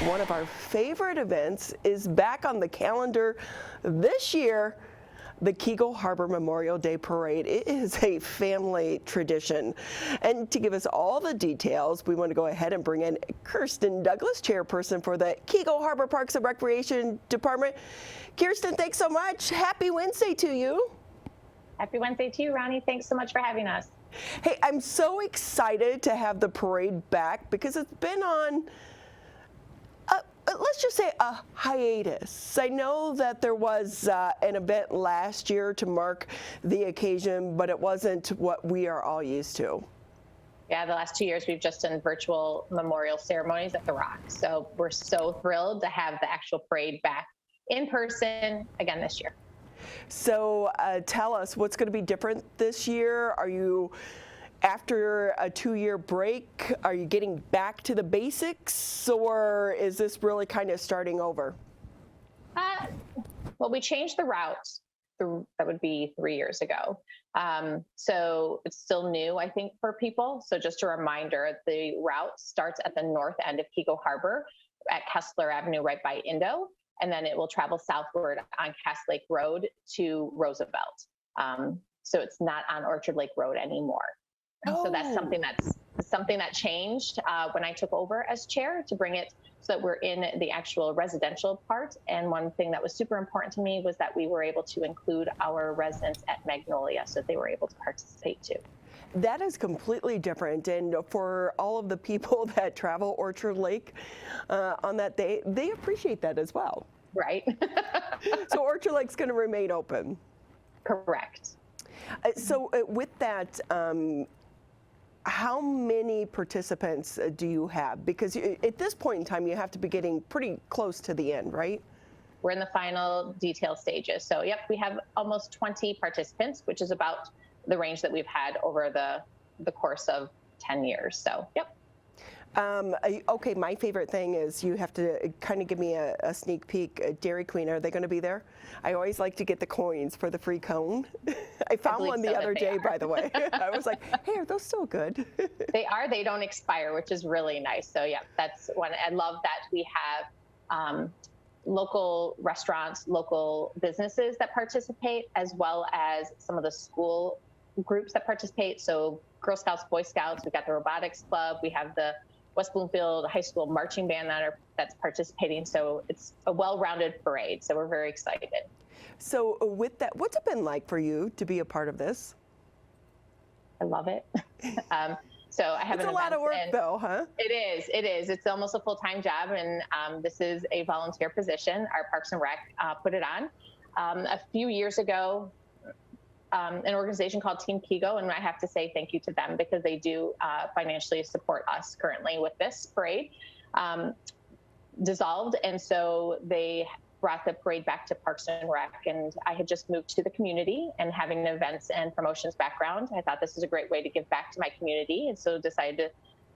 one of our favorite events is back on the calendar this year. The Keego Harbor Memorial Day Parade. It is a family tradition. And to give us all the details, we want to go ahead and bring in Kirsten Douglass, Chairperson for the Keego Harbor Parks and Recreation Department. Kirsten, thanks so much. Happy Wednesday to you. Happy Wednesday to you, Ronnie. Thanks so much for having us. Hey, I'm so excited to have the parade back because it's been on let's just say a hiatus. I know that there was an event last year to mark the occasion, but it wasn't what we are all used to. Yeah, the last 2 years we've just done virtual memorial ceremonies at the Rock. So we're so thrilled to have the actual parade back in person again this year. So tell us what's going to be different this year. Are you, after a 2-year break, are you getting back to the basics, or is this really kind of starting over? Well, we changed the route. That would be 3 years ago. So it's still new, I think, for people. So just a reminder, the route starts at the north end of Keego Harbor at Kessler Avenue, right by Indo, and then it will travel southward on Cass Lake Road to Roosevelt. So it's not on Orchard Lake Road anymore. So that's something that changed when I took over as chair, to bring it so that we're in the actual residential part. And one thing that was super important to me was that we were able to include our residents at Magnolia, so they were able to participate too. That is completely different, and for all of the people that travel Orchard Lake on that day, they appreciate that as well. Right. So Orchard Lake's going to remain open. Correct. So with that, how many participants do you have? Because at this point in time, you have to be getting pretty close to the end, right? We're in the final detail stages. So, yep, we have almost 20 participants, which is about the range that we've had over the course of 10 years. So, yep. Okay, my favorite thing is you have to kind of give me a sneak peek. Dairy Queen, are they going to be there? I always like to get the coins for the free cone. I found one the other day, by the way. I was like, hey, are those still good? They are. They don't expire, which is really nice. So yeah, that's one. I love that we have local restaurants, local businesses that participate, as well as some of the school groups that participate. So Girl Scouts, Boy Scouts, we've got the robotics club, we have the West Bloomfield High School marching band that's participating. So it's a well-rounded parade. So we're very excited. So with that, what's it been like for you to be a part of this? I love it. So I have it's a lot of work though, huh? It is. It is. It's almost a full-time job, and this is a volunteer position. Our Parks and Rec put it on. A few years ago, an organization called Team Kegel, and I have to say thank you to them because they do financially support us currently with this parade, dissolved, and so they brought the parade back to Parks and Rec, and I had just moved to the community, and having an events and promotions background, I thought this is a great way to give back to my community, and so decided to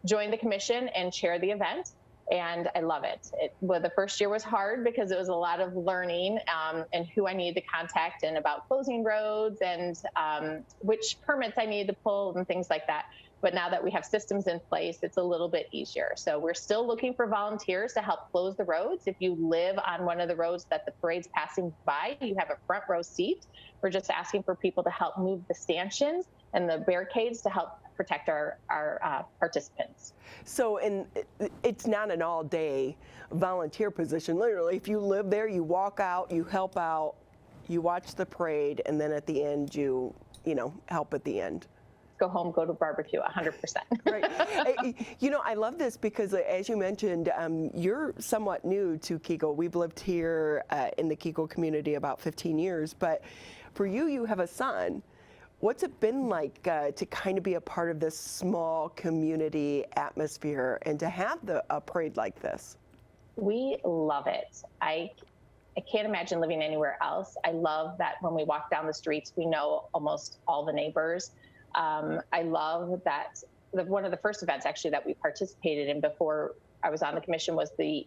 join the commission and chair the event. And I love it. Well, the first year was hard because it was a lot of learning and who I needed to contact and about closing roads and which permits I needed to pull and things like that. But now that we have systems in place, it's a little bit easier. So we're still looking for volunteers to help close the roads. If you live on one of the roads that the parade's passing by, you have a front row seat. We're just asking for people to help move the stanchions and the barricades to help protect our participants. So it's not an all-day volunteer position. Literally, if you live there, you walk out, you help out, you watch the parade, and then at the end, you help at the end. Go home, go to barbecue, 100%. Right. You know, I love this because, as you mentioned, you're somewhat new to Kegel. We've lived here in the Kegel community about 15 years, but for you, you have a son. What's it been like to kind of be a part of this small community atmosphere and to have a parade like this? We love it. I can't imagine living anywhere else. I love that when we walk down the streets, we know almost all the neighbors. I love that one of the first events actually that we participated in before I was on the commission was the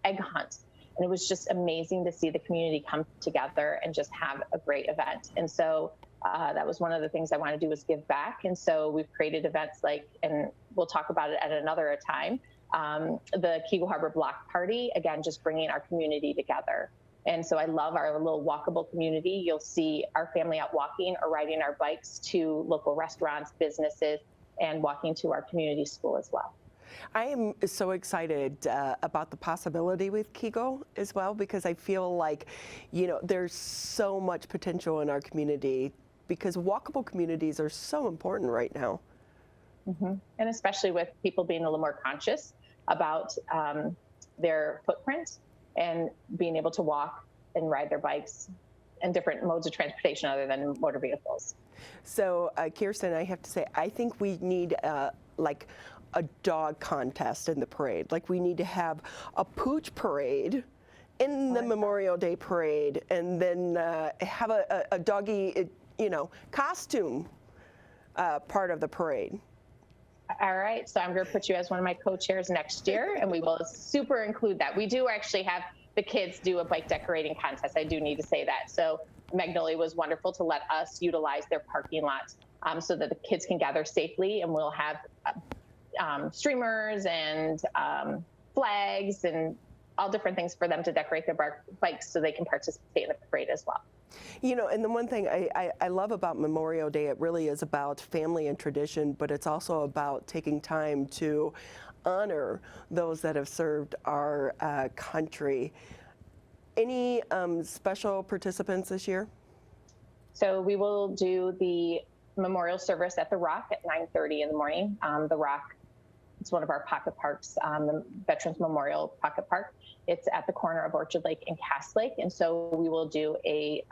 egg hunt. And it was just amazing to see the community come together and just have a great event. And so that was one of the things I wanted to do was give back. And so we've created events like, and we'll talk about it at another time, the Keego Harbor Block Party, again, just bringing our community together. And so I love our little walkable community. You'll see our family out walking or riding our bikes to local restaurants, businesses, and walking to our community school as well. I am so excited about the possibility with Kegel as well, because I feel like, there's so much potential in our community, because walkable communities are so important right now. Mm-hmm. And especially with people being a little more conscious about their footprint and being able to walk and ride their bikes and different modes of transportation other than motor vehicles. So, Kirsten, I have to say, I think we need like a dog contest in the parade. Like, we need to have a pooch parade in the Memorial Day parade, and then have a doggy, costume part of the parade. All right, so I'm going to put you as one of my co-chairs next year, and we will super include that. We do actually have the kids do a bike decorating contest. I do need to say that. So Magnolia was wonderful to let us utilize their parking lot so that the kids can gather safely, and we'll have streamers and flags and all different things for them to decorate their bikes so they can participate in the parade as well. And the one thing I love about Memorial Day, it really is about family and tradition, but it's also about taking time to honor those that have served our country. Any special participants this year? So we will do the memorial service at the Rock at 9:30 in the morning. The Rock, it's one of our pocket parks, the Veterans Memorial Pocket Park. It's at the corner of Orchard Lake and Cass Lake. And so we will do a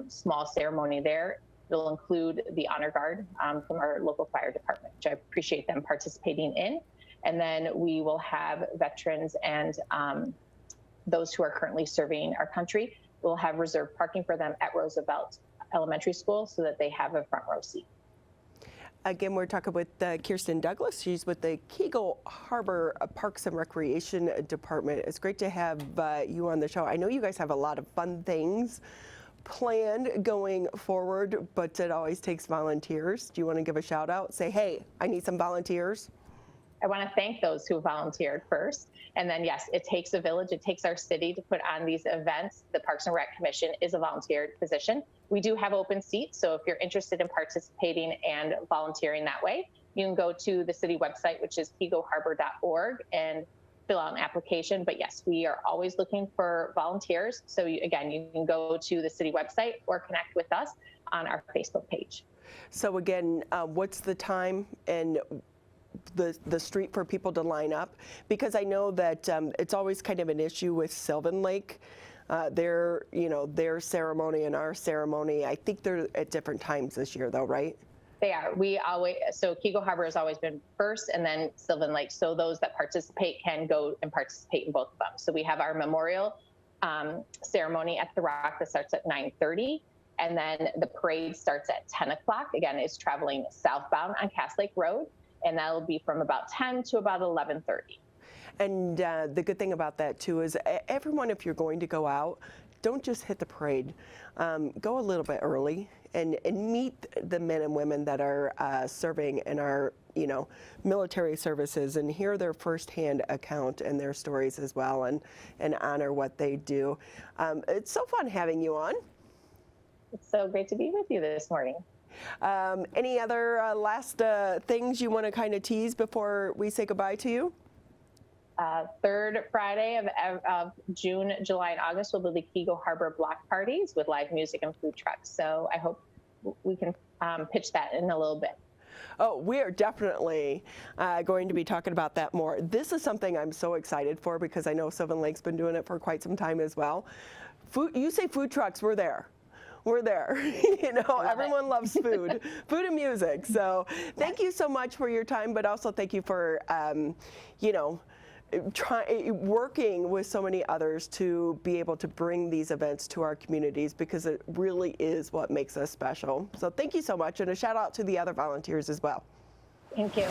small ceremony there. It'll include the honor guard from our local fire department, which I appreciate them participating in. And then we will have veterans and those who are currently serving our country. We'll have reserved parking for them at Roosevelt Elementary School so that they have a front row seat. Again, we're talking with Kirsten Douglass. She's with the Keego Harbor Parks and Recreation Department. It's great to have you on the show. I know you guys have a lot of fun things planned going forward, but it always takes volunteers. Do you want to give a shout out? Say, hey, I need some volunteers. I want to thank those who volunteered first. And then, yes, it takes a village. It takes our city to put on these events. The Parks and Rec Commission is a volunteer position. We do have open seats. So if you're interested in participating and volunteering that way, you can go to the city website, which is kegoharbor.org, and fill out an application. But yes, we are always looking for volunteers. So again, you can go to the city website or connect with us on our Facebook page. So again, what's the time and the street for people to line up? Because I know that it's always kind of an issue with Sylvan Lake. Their ceremony and our ceremony, I think they're at different times this year though, right? They are. So Keego Harbor has always been first, and then Sylvan Lake. So those that participate can go and participate in both of them. So we have our memorial ceremony at the Rock that starts at 9:30. And then the parade starts at 10 o'clock. Again, it's traveling southbound on Cass Lake Road. And that'll be from about 10 to about 11:30. And the good thing about that too is everyone, if you're going to go out, don't just hit the parade. Go a little bit early and meet the men and women that are serving in our military services, and hear their firsthand account and their stories as well, and honor what they do. It's so fun having you on. It's so great to be with you this morning. Any other last things you want to kind of tease before we say goodbye to you? Third Friday of June, July, and August will be the Keego Harbor block parties with live music and food trucks. So I hope we can pitch that in a little bit. Oh, we are definitely going to be talking about that more. This is something I'm so excited for because I know Sylvan Lake's been doing it for quite some time as well. You say food trucks, we're there. We're there. Everyone loves food, food and music. So thank you so much for your time, but also thank you for, working with so many others to be able to bring these events to our communities, because it really is what makes us special. So thank you so much, and a shout out to the other volunteers as well. Thank you.